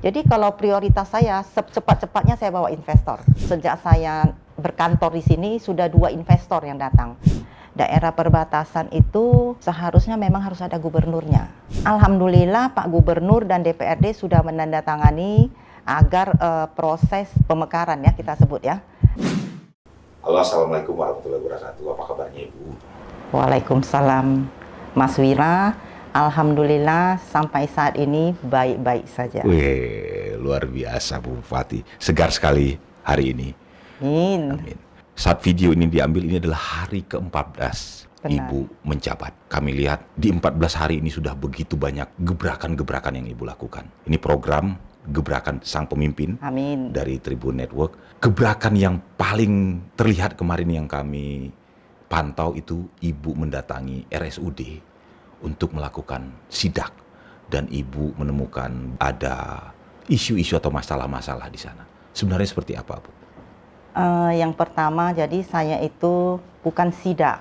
Jadi kalau prioritas saya, secepat-cepatnya saya bawa investor. Sejak saya berkantor di sini, sudah 2 investor yang datang. Daerah perbatasan itu seharusnya memang harus ada gubernurnya. Alhamdulillah Pak Gubernur dan DPRD sudah menandatangani agar proses pemekaran ya kita sebut ya. Halo, Assalamualaikum warahmatullahi wabarakatuh. Apa kabarnya Ibu? Waalaikumsalam Mas Wira. Alhamdulillah sampai saat ini baik-baik saja. Wih, luar biasa Bu Bupati. Segar sekali hari ini. Amin. Amin. Saat video ini diambil, ini adalah hari ke-14 Benar. Ibu menjabat. Kami lihat di 14 hari ini sudah begitu banyak gebrakan-gebrakan yang Ibu lakukan. Ini program Gebrakan Sang Pemimpin. Amin. Dari Tribun Network. Gebrakan yang paling terlihat kemarin yang kami pantau itu Ibu mendatangi RSUD untuk melakukan sidak. Dan Ibu menemukan ada isu-isu atau masalah-masalah di sana. Sebenarnya seperti apa, Bu? Yang pertama, jadi saya itu bukan sidak.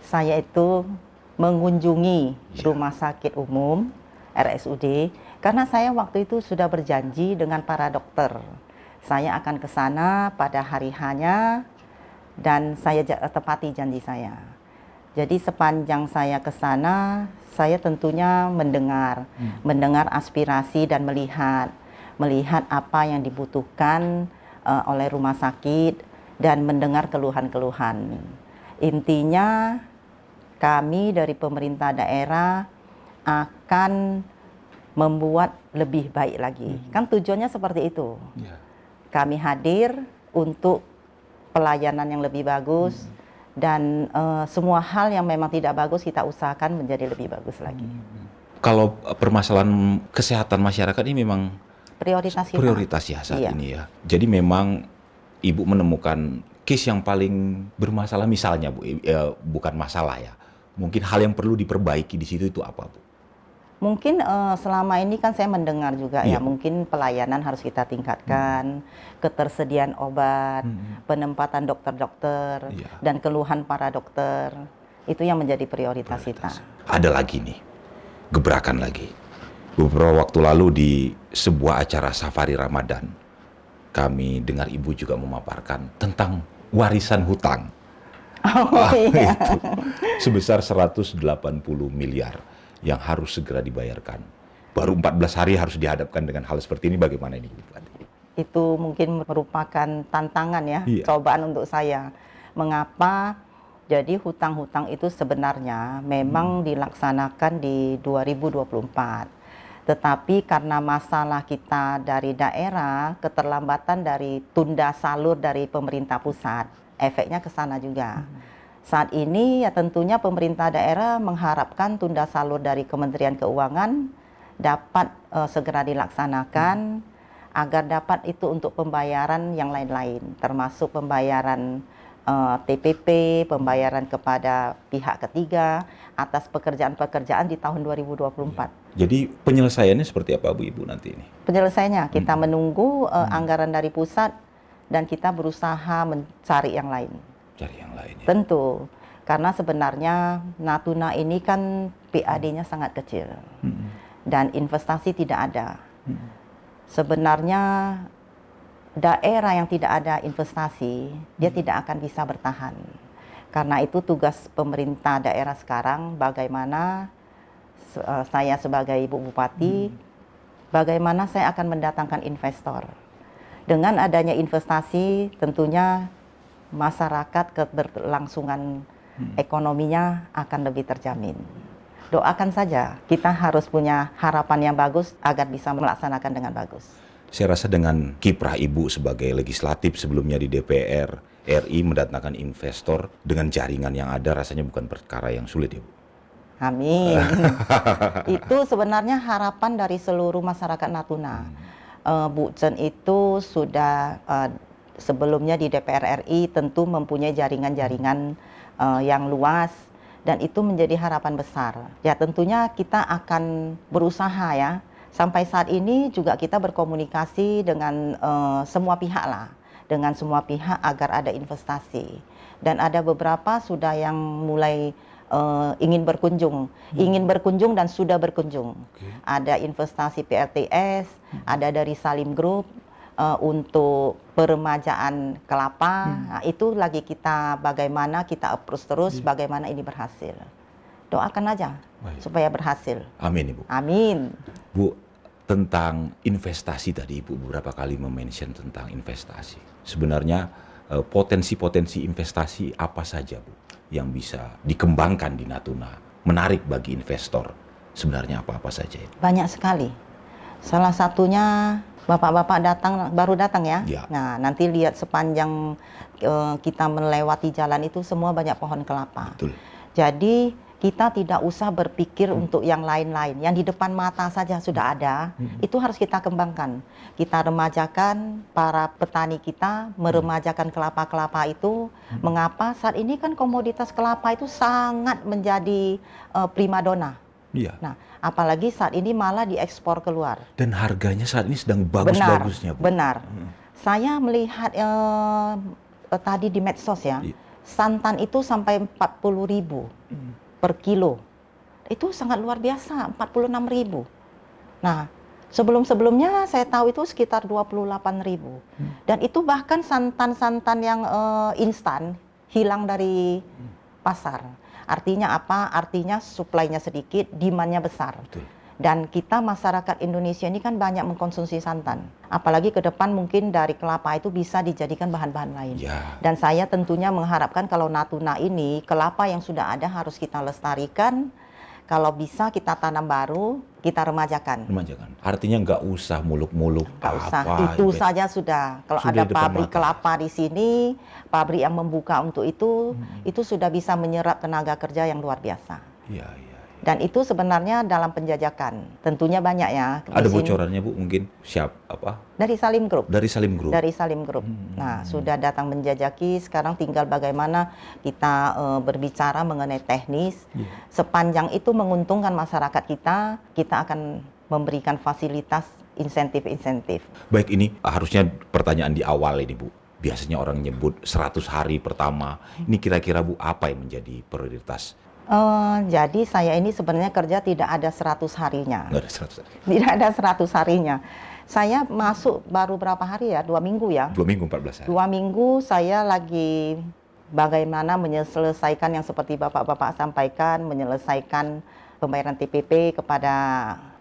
Saya itu mengunjungi rumah sakit umum RSUD karena saya waktu itu sudah berjanji dengan para dokter. Saya akan ke sana pada hari H-nya dan saya tepati janji saya. Jadi sepanjang saya ke sana, saya tentunya mendengar aspirasi dan melihat apa yang dibutuhkan oleh rumah sakit dan mendengar keluhan-keluhan. Intinya kami dari pemerintah daerah akan membuat lebih baik lagi. Kan tujuannya seperti itu. Kami hadir untuk pelayanan yang lebih bagus dan semua hal yang memang tidak bagus kita usahakan menjadi lebih bagus lagi. Kalau permasalahan kesehatan masyarakat ini memang Prioritas ya saat ini ya. Jadi memang Ibu menemukan case yang paling bermasalah misalnya Bu, bukan masalah ya. Mungkin hal yang perlu diperbaiki di situ itu apa Bu? Mungkin selama ini kan saya mendengar juga ya, mungkin pelayanan harus kita tingkatkan, ketersediaan obat, penempatan dokter-dokter, dan keluhan para dokter. Itu yang menjadi prioritas kita. Ada lagi nih, gebrakan lagi. Beberapa waktu lalu di sebuah acara Safari Ramadan, kami dengar Ibu juga memaparkan tentang warisan hutang. Itu sebesar 180 miliar yang harus segera dibayarkan. Baru 14 hari harus dihadapkan dengan hal seperti ini, bagaimana ini? Itu mungkin merupakan tantangan ya, cobaan untuk saya. Mengapa? Jadi hutang-hutang itu sebenarnya memang dilaksanakan di 2024. Tetapi karena masalah kita dari daerah, keterlambatan dari tunda salur dari pemerintah pusat, efeknya ke sana juga. Saat ini ya tentunya pemerintah daerah mengharapkan tunda salur dari Kementerian Keuangan dapat segera dilaksanakan agar dapat itu untuk pembayaran yang lain-lain, termasuk pembayaran TPP, pembayaran kepada pihak ketiga atas pekerjaan-pekerjaan di tahun 2024. Jadi penyelesaiannya seperti apa Bu Ibu nanti ini? Penyelesaiannya kita menunggu anggaran dari pusat dan kita berusaha mencari yang lain. Cari yang lain ya. Tentu, karena sebenarnya Natuna ini kan PAD-nya sangat kecil dan investasi tidak ada. Sebenarnya daerah yang tidak ada investasi, dia tidak akan bisa bertahan. Karena itu tugas pemerintah daerah sekarang bagaimana saya sebagai Ibu Bupati, bagaimana saya akan mendatangkan investor. Dengan adanya investasi tentunya masyarakat keberlangsungan ekonominya akan lebih terjamin. Doakan saja, kita harus punya harapan yang bagus agar bisa melaksanakan dengan bagus. Saya rasa dengan kiprah Ibu sebagai legislatif sebelumnya di DPR RI mendatangkan investor dengan jaringan yang ada rasanya bukan perkara yang sulit ya Bu. Amin. Itu sebenarnya harapan dari seluruh masyarakat Natuna. Bu Chen itu sudah sebelumnya di DPR RI tentu mempunyai jaringan-jaringan yang luas dan itu menjadi harapan besar. Ya tentunya kita akan berusaha ya. Sampai saat ini juga kita berkomunikasi dengan semua pihak lah. Dengan semua pihak agar ada investasi. Dan ada beberapa sudah yang mulai ingin berkunjung dan sudah berkunjung. Ada investasi PLTS, ada dari Salim Group untuk peremajaan kelapa. Nah, itu lagi kita bagaimana kita approach terus, bagaimana ini berhasil. Doakan aja supaya berhasil. Amin, Ibu. Amin. Bu, tentang investasi tadi Ibu beberapa kali mention tentang investasi. Sebenarnya potensi-potensi investasi apa saja, Bu, yang bisa dikembangkan di Natuna, menarik bagi investor? Sebenarnya apa-apa saja itu? Banyak sekali. Salah satunya bapak-bapak baru datang ya. Ya. Nah, nanti lihat sepanjang kita melewati jalan itu semua banyak pohon kelapa. Betul. Jadi kita tidak usah berpikir untuk yang lain-lain. Yang di depan mata saja sudah ada, itu harus kita kembangkan. Kita remajakan, para petani kita meremajakan kelapa-kelapa itu. Mengapa? Saat ini kan komoditas kelapa itu sangat menjadi primadona. Iya. Nah, apalagi saat ini malah diekspor keluar. Dan harganya saat ini sedang bagus-bagusnya, Bu. Benar. Saya melihat tadi di medsos ya, santan itu sampai 40.000 per kilo. Itu sangat luar biasa, 46.000. Nah, sebelum-sebelumnya saya tahu itu sekitar 28.000. Dan itu bahkan santan-santan yang instan hilang dari pasar. Artinya apa? Artinya suplainya sedikit, demand-nya besar. Betul. Dan kita masyarakat Indonesia ini kan banyak mengkonsumsi santan. Apalagi ke depan mungkin dari kelapa itu bisa dijadikan bahan-bahan lain. Ya. Dan saya tentunya mengharapkan kalau Natuna ini, kelapa yang sudah ada harus kita lestarikan. Kalau bisa kita tanam baru, kita remajakan. Remajakan. Artinya nggak usah muluk-muluk Nggak usah, apa. itu saja sudah. Kalau Sudah ada di depan pabrik mata. kelapa di sini, pabrik yang membuka untuk itu sudah bisa menyerap tenaga kerja yang luar biasa. Iya, iya. Dan itu sebenarnya dalam penjajakan. Tentunya banyak ya. Di Ada sini. bocorannya, Bu, mungkin apa? Dari Salim Group. Dari Salim Group. Dari Salim Group. Nah, sudah datang menjajaki, sekarang tinggal bagaimana kita berbicara mengenai teknis. Sepanjang itu menguntungkan masyarakat kita akan memberikan fasilitas insentif-insentif. Baik, ini harusnya pertanyaan di awal ini, Bu. Biasanya orang nyebut 100 hari pertama. Ini kira-kira, Bu, apa yang menjadi prioritas? Jadi saya ini sebenarnya kerja tidak ada 100 harinya. Nggak ada 100 hari. Tidak ada 100 harinya. Saya masuk baru berapa hari ya? 2 minggu ya. 2 minggu, 14 hari. 2 minggu saya lagi bagaimana menyelesaikan yang seperti Bapak-Bapak sampaikan, menyelesaikan pembayaran TPP kepada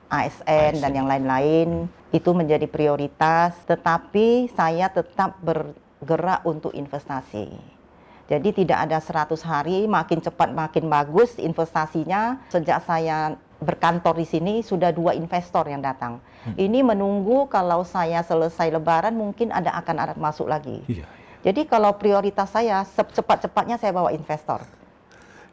ASN dan yang lain-lain. Itu menjadi prioritas, tetapi saya tetap bergerak untuk investasi. Jadi tidak ada 100 hari, makin cepat makin bagus investasinya. Sejak saya berkantor di sini sudah 2 investor yang datang. Ini menunggu kalau saya selesai lebaran mungkin akan ada masuk lagi. Iya. Jadi kalau prioritas saya secepat-cepatnya saya bawa investor.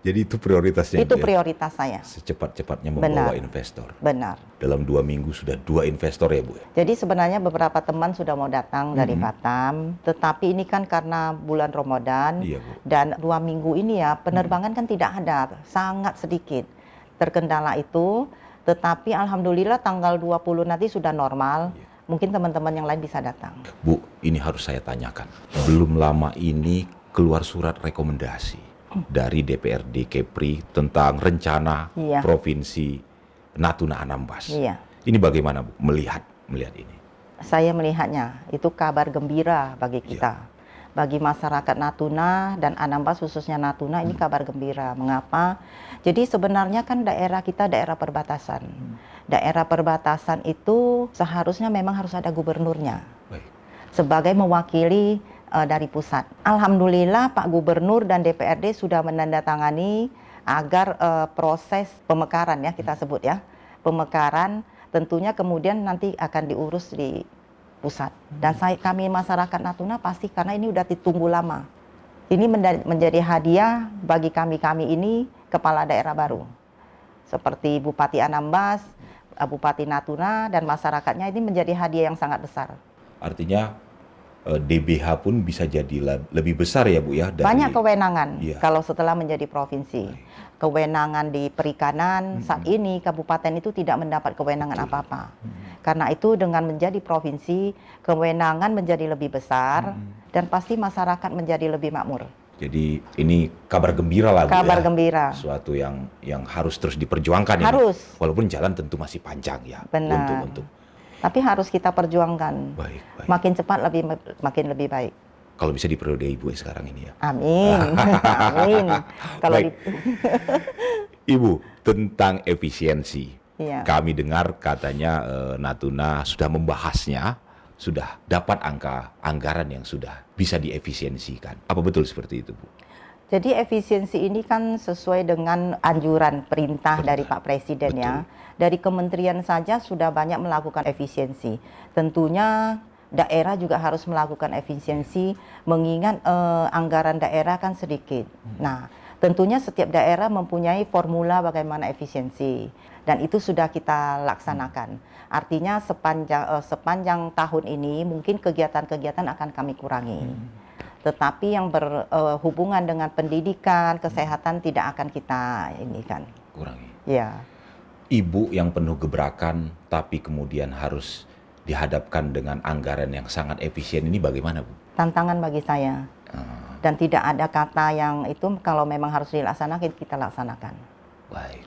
Jadi itu prioritasnya. Itu Bu, ya? prioritas saya. Secepat-cepatnya membawa Benar. investor. Benar. Dalam 2 minggu sudah 2 investor ya, Bu? Jadi sebenarnya beberapa teman sudah mau datang dari Batam, tetapi ini kan karena bulan Ramadan. Iya, Bu. Dan 2 minggu ini ya penerbangan kan tidak ada, sangat sedikit. Terkendala itu, tetapi alhamdulillah tanggal 20 nanti sudah normal. Mungkin teman-teman yang lain bisa datang. Bu, ini harus saya tanyakan. Belum lama ini keluar surat rekomendasi dari DPRD Kepri tentang rencana Iya. Provinsi Natuna Anambas. Iya. Ini bagaimana, Bu, melihat ini? Saya melihatnya itu kabar gembira bagi kita. Bagi masyarakat Natuna dan Anambas khususnya Natuna ini kabar gembira. Mengapa? Jadi sebenarnya kan daerah kita daerah perbatasan. Daerah perbatasan itu seharusnya memang harus ada gubernurnya. Baik. Sebagai mewakili dari pusat. Alhamdulillah Pak Gubernur dan DPRD sudah menandatangani agar proses pemekaran ya kita sebut ya. Pemekaran tentunya kemudian nanti akan diurus di pusat. Dan kami masyarakat Natuna pasti karena ini udah ditunggu lama. Ini menjadi hadiah bagi kami ini kepala daerah baru. Seperti Bupati Anambas, Bupati Natuna dan masyarakatnya ini menjadi hadiah yang sangat besar. Artinya DBH pun bisa jadi lebih besar ya, Bu, ya? Banyak kewenangan Iya. kalau setelah menjadi provinsi. Kewenangan di perikanan saat ini kabupaten itu tidak mendapat kewenangan apa-apa. Karena itu dengan menjadi provinsi, kewenangan menjadi lebih besar dan pasti masyarakat menjadi lebih makmur. Jadi ini kabar gembira lah, Bu, Kabar ya. gembira. Suatu yang harus terus diperjuangkan ini. Harus. Walaupun jalan tentu masih panjang ya. Benar. Untuk Tapi harus kita perjuangkan. baik. Makin cepat makin lebih baik. Kalau bisa di periode Ibu sekarang ini ya. Amin. Amin. Kalau Baik. Ibu, tentang efisiensi. Iya. Kami dengar katanya Natuna sudah membahasnya, sudah dapat angka anggaran yang sudah bisa diefisiensikan. Apa betul seperti itu, Bu? Jadi efisiensi ini kan sesuai dengan anjuran perintah dari Pak Presiden ya. Dari kementerian saja sudah banyak melakukan efisiensi. Tentunya daerah juga harus melakukan efisiensi mengingat anggaran daerah kan sedikit. Nah, tentunya setiap daerah mempunyai formula bagaimana efisiensi dan itu sudah kita laksanakan. Artinya sepanjang tahun ini mungkin kegiatan-kegiatan akan kami kurangi. Tetapi yang berhubungan dengan pendidikan, kesehatan tidak akan kita inikan. Kurangi. Ya. Ibu yang penuh gebrakan tapi kemudian harus dihadapkan dengan anggaran yang sangat efisien ini bagaimana, Bu? Tantangan bagi saya. Dan tidak ada kata yang itu kalau memang harus dilaksanakan, kita laksanakan. Baik.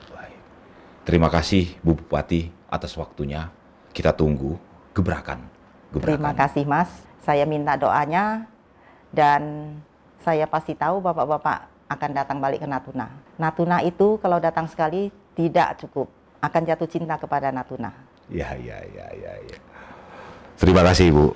Terima kasih Bu Bupati atas waktunya. Kita tunggu gebrakan. Terima kasih Mas. Saya minta doanya dan saya pasti tahu Bapak-bapak akan datang balik ke Natuna. Natuna itu kalau datang sekali tidak cukup. Akan jatuh cinta kepada Natuna. Ya. Terima kasih, Bu.